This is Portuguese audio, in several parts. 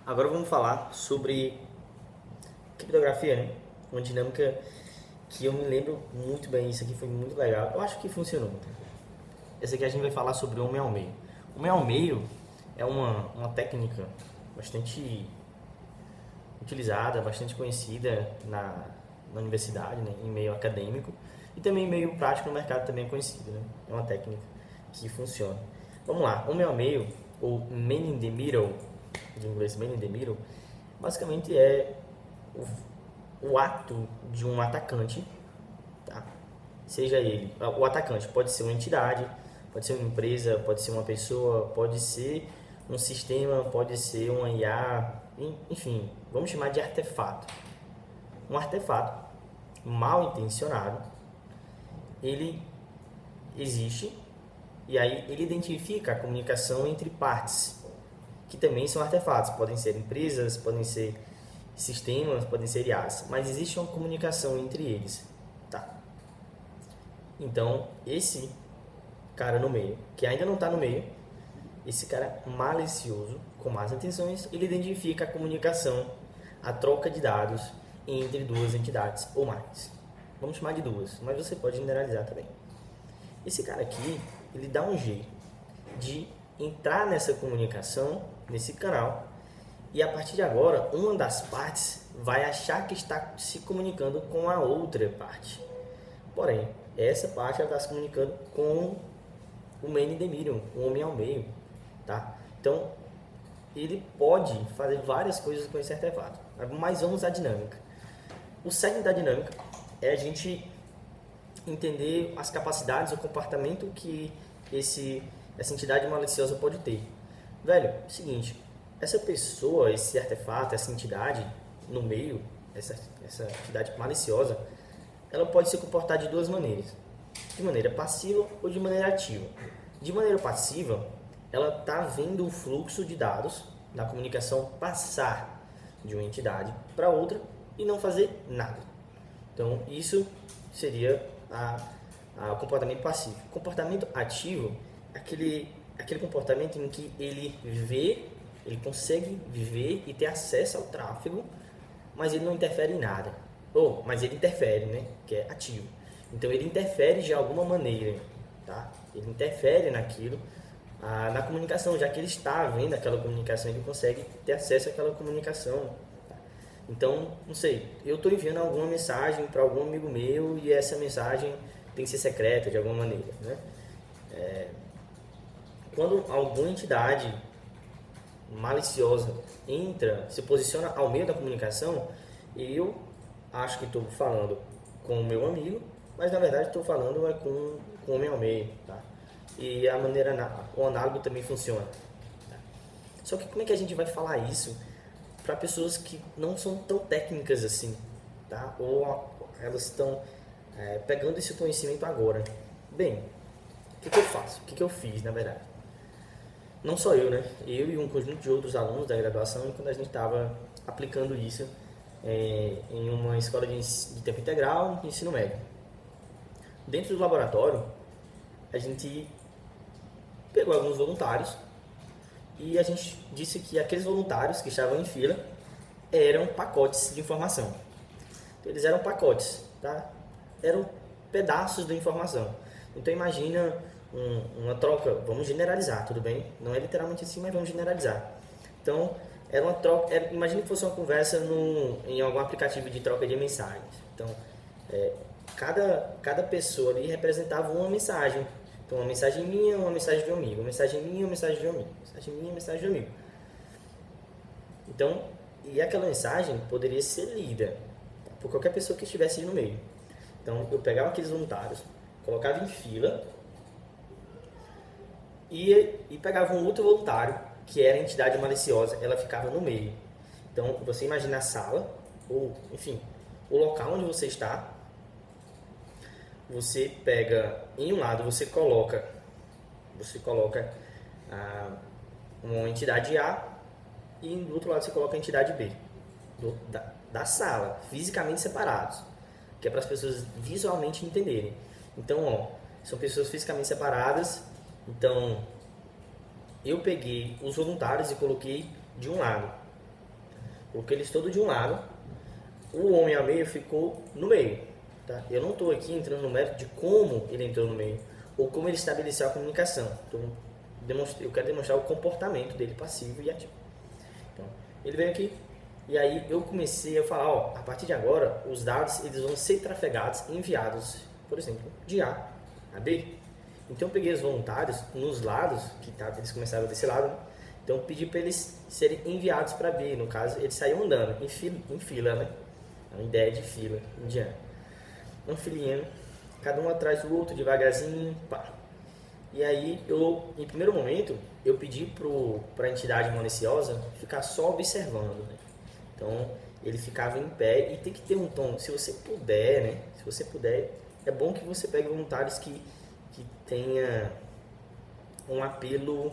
Agora vamos falar sobre criptografia, né? Uma dinâmica que eu me lembro muito bem, isso aqui foi muito legal. Eu acho que funcionou. Essa aqui a gente vai falar sobre o homem ao meio. O homem ao meio é uma técnica bastante utilizada, bastante conhecida na universidade, né? Em meio acadêmico. E também em meio prático no mercado também é conhecido, né? É uma técnica que funciona. Vamos lá, homem ao meio, ou man in the middle, de inglês man in the middle, basicamente é o ato de um atacante, tá? Seja ele, o atacante pode ser uma entidade, pode ser uma empresa, pode ser uma pessoa, pode ser um sistema, pode ser uma IA, enfim, vamos chamar de artefato. Um artefato mal intencionado, ele existe e aí ele identifica a comunicação entre partes, que também são artefatos, podem ser empresas, podem ser sistemas, podem ser IAs, mas existe uma comunicação entre eles, tá? Então, esse cara no meio, que ainda não está no meio, esse cara malicioso, com más intenções, ele identifica a comunicação, a troca de dados entre duas entidades ou mais. Vamos chamar de duas, mas você pode generalizar também. Esse cara aqui, ele dá um jeito de entrar nessa comunicação, nesse canal, e a partir de agora, uma das partes vai achar que está se comunicando com a outra parte. Porém, essa parte está se comunicando com o man in the middle, o homem ao meio, tá? Então, ele pode fazer várias coisas com esse artefato, mas vamos à dinâmica. O cerne da dinâmica é a gente entender as capacidades, o comportamento que essa entidade maliciosa pode ter. Velho, seguinte, essa pessoa, esse artefato, essa entidade no meio, essa entidade maliciosa, ela pode se comportar de duas maneiras. De maneira passiva ou de maneira ativa. De maneira passiva, ela está vendo o fluxo de dados da comunicação passar de uma entidade para outra e não fazer nada. Então, isso seria o comportamento passivo. O comportamento ativo é aquele comportamento em que ele vê, ele consegue viver e ter acesso ao tráfego, mas ele não interfere em nada. Mas ele interfere, né? Que é ativo. Então ele interfere de alguma maneira, tá? Ele interfere naquilo, na comunicação, já que ele está vendo aquela comunicação, ele consegue ter acesso àquela comunicação. Tá? Então, não sei, eu estou enviando alguma mensagem para algum amigo meu e essa mensagem tem que ser secreta de alguma maneira, né? Quando alguma entidade maliciosa entra, se posiciona ao meio da comunicação, eu acho que estou falando com o meu amigo, mas na verdade estou falando com o homem ao meio, tá? E a maneira, o análogo também funciona. Tá? Só que como é que a gente vai falar isso para pessoas que não são tão técnicas assim, tá? Ou elas estão pegando esse conhecimento agora? Bem, o que eu faço? O que eu fiz, na verdade? Não só eu, né? Eu e um conjunto de outros alunos da graduação, quando a gente estava aplicando isso em uma escola de tempo integral de ensino médio. Dentro do laboratório, a gente pegou alguns voluntários e a gente disse que aqueles voluntários que estavam em fila eram pacotes de informação. Então, eles eram pacotes, tá? Eram pedaços da informação. Então imagina uma troca, vamos generalizar, tudo bem? Não é literalmente assim, mas vamos generalizar. Então, era uma troca, imagina que fosse uma conversa em algum aplicativo de troca de mensagens. Então, cada pessoa ali representava uma mensagem. Então, uma mensagem minha, uma mensagem de um amigo. Uma mensagem minha, uma mensagem de um amigo. Uma mensagem minha, uma mensagem de um amigo. Então, e aquela mensagem poderia ser lida por qualquer pessoa que estivesse no meio. Então, eu pegava aqueles voluntários, colocava em fila e pegava um outro voluntário, que era a entidade maliciosa, ela ficava no meio. Então, você imagina a sala, ou, enfim, o local onde você está, você pega, em um lado você coloca uma entidade A e do outro lado você coloca a entidade B, da sala, fisicamente separados, que é para as pessoas visualmente entenderem. Então, são pessoas fisicamente separadas. Então, eu peguei os voluntários e coloquei de um lado. Coloquei eles todos de um lado. O homem ao meio ficou no meio. Tá? Eu não estou aqui entrando no mérito de como ele entrou no meio ou como ele estabeleceu a comunicação. Então, eu quero demonstrar o comportamento dele passivo e ativo. Então, ele veio aqui e aí eu comecei a falar, ó, a partir de agora os dados eles vão ser trafegados, enviados, por exemplo, de A a B. Então eu peguei os voluntários nos lados, que tá, eles começaram desse lado, né? Então eu pedi para eles serem enviados para B. No caso, eles saíam andando em fila, né? É uma ideia de fila indiana. Uma filinha, cada um atrás do outro, devagarzinho, pá. E aí, em primeiro momento, eu pedi para a entidade maliciosa ficar só observando, né? Então, ele ficava em pé e tem que ter um tom, se você puder, né? Se você puder, é bom que você pegue voluntários que tenha um apelo,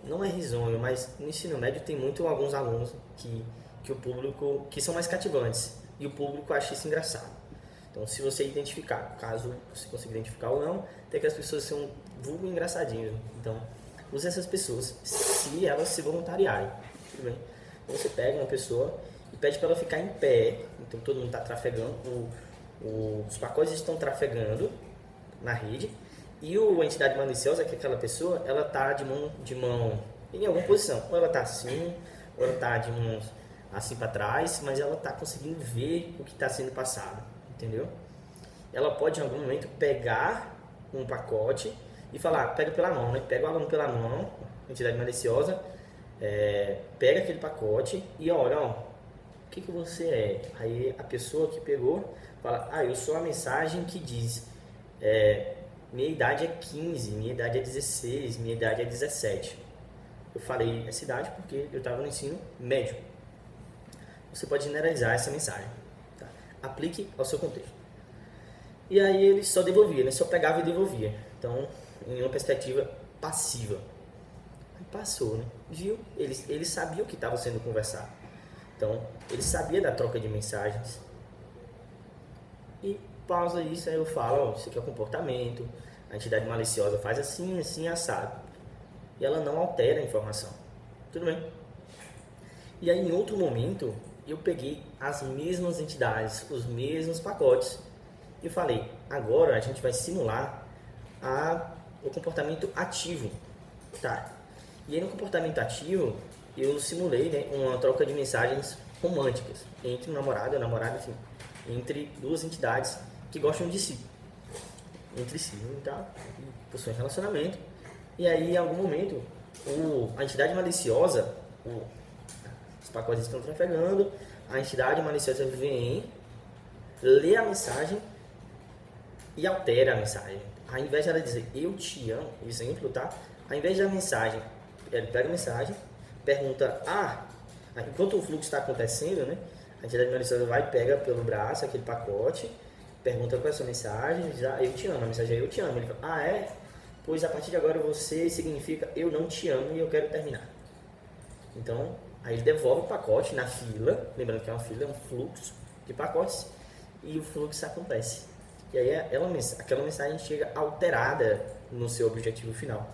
não é risonho, mas no ensino médio tem alguns alunos que o público, que são mais cativantes e o público acha isso engraçado. Então, se você identificar, caso você consiga identificar ou não, tem que as pessoas são vulgo engraçadinhas. Então, use essas pessoas se elas se voluntariarem. Tudo bem? Então, você pega uma pessoa e pede para ela ficar em pé. Então, todo mundo está trafegando, os pacotes estão trafegando na rede e a entidade maliciosa, que é aquela pessoa, ela está de mão em alguma posição. Ou ela está assim, ou ela está de mãos assim para trás, mas ela está conseguindo ver o que está sendo passado. Entendeu? Ela pode em algum momento pegar um pacote e falar, pega pela mão, né? Pega o aluno pela mão, entidade maliciosa, pega aquele pacote e olha, ó, o que você é? Aí a pessoa que pegou fala, eu sou a mensagem que diz, minha idade é 15, minha idade é 16, minha idade é 17. Eu falei essa idade porque eu estava no ensino médio. Você pode generalizar essa mensagem. Aplique ao seu contexto. E aí ele só devolvia, né? Só pegava e devolvia. Então, em uma perspectiva passiva. Aí passou, né? Viu? Ele sabia o que estava sendo conversado. Então, ele sabia da troca de mensagens. E pausa isso, aí eu falo, isso aqui é o comportamento, a entidade maliciosa faz assim, assim, assado. E ela não altera a informação. Tudo bem? E aí, em outro momento, eu peguei as mesmas entidades, os mesmos pacotes e falei, agora a gente vai simular o comportamento ativo, tá? E aí no comportamento ativo eu simulei, né, uma troca de mensagens românticas entre um namorado e a namorada, enfim, entre duas entidades que gostam de si, entre si, tá? E possuem relacionamento. E aí em algum momento a entidade maliciosa, os pacotes estão trafegando, a entidade maliciosa vem, lê a mensagem e altera a mensagem. Ao invés de ela dizer, eu te amo, exemplo, tá? Ao invés da mensagem, ele pega a mensagem, pergunta, enquanto o fluxo está acontecendo, né? A entidade maliciosa vai, pega pelo braço aquele pacote, pergunta qual é a sua mensagem, diz, eu te amo, a mensagem é eu te amo. Ele fala, é? Pois a partir de agora você significa eu não te amo e eu quero terminar. Então, aí ele devolve o pacote na fila, lembrando que é uma fila, é um fluxo de pacotes, e o fluxo acontece. E aí aquela mensagem chega alterada no seu objetivo final.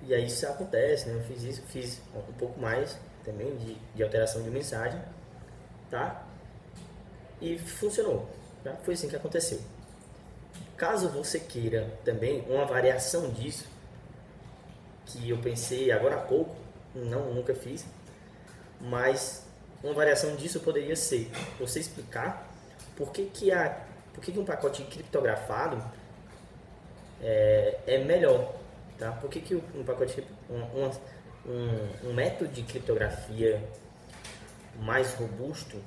E aí isso acontece, né? Eu fiz um pouco mais também de alteração de mensagem, tá? E funcionou, tá? Foi assim que aconteceu. Caso você queira também uma variação disso, que eu pensei agora há pouco, nunca fiz, mas uma variação disso poderia ser você explicar por que um pacote criptografado é melhor, tá? Por que um pacote um método de criptografia mais robusto,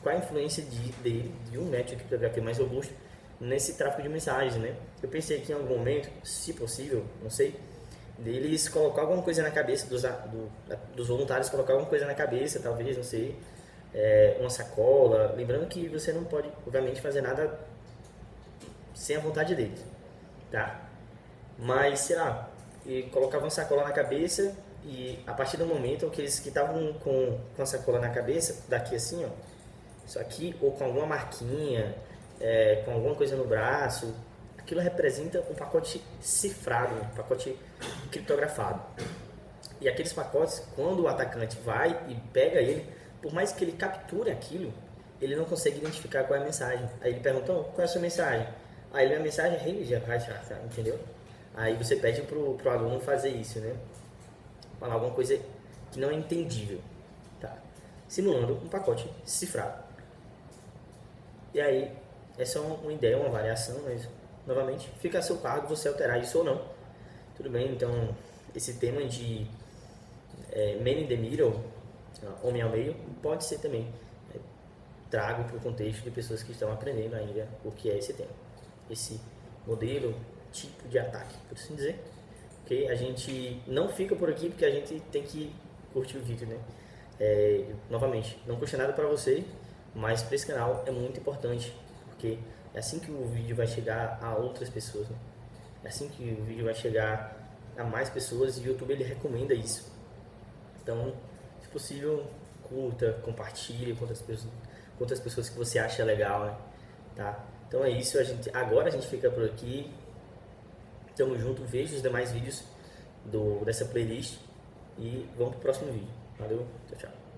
qual a influência de um método de criptografia mais robusto nesse tráfego de mensagens, né? Eu pensei que em algum momento, se possível, não sei, deles colocar alguma coisa na cabeça dos voluntários, colocar alguma coisa na cabeça, talvez, não sei, uma sacola, lembrando que você não pode, obviamente, fazer nada sem a vontade deles, tá? Mas, sei lá, e colocava uma sacola na cabeça e a partir do momento que eles que estavam com a sacola na cabeça, daqui assim, ó, isso aqui, ou com alguma marquinha, com alguma coisa no braço, aquilo representa um pacote cifrado, um pacote criptografado. E aqueles pacotes, quando o atacante vai e pega ele, por mais que ele capture aquilo, ele não consegue identificar qual é a mensagem. Aí ele pergunta, qual é a sua mensagem? Aí a mensagem é religião, entendeu? Aí você pede pro aluno fazer isso, né? Falar alguma coisa que não é entendível, tá? Simulando um pacote cifrado. E aí, essa é uma ideia, uma variação, mas, novamente, fica a seu cargo você alterar isso ou não. Tudo bem, então, esse tema de man in the middle, homem ao meio, pode ser também trago para o contexto de pessoas que estão aprendendo ainda o que é esse tema. Esse modelo, tipo de ataque, por assim dizer. Okay? A gente não fica por aqui porque a gente tem que curtir o vídeo, né? Novamente, não custa nada para você, mas para esse canal é muito importante, porque é assim que o vídeo vai chegar a outras pessoas, né? É assim que o vídeo vai chegar a mais pessoas e o YouTube ele recomenda isso. Então, se possível, curta, compartilhe com outras pessoas que você acha legal, né? Tá? Então é isso, agora a gente fica por aqui. Tamo junto, veja os demais vídeos dessa playlist e vamos pro próximo vídeo. Valeu, tchau, tchau.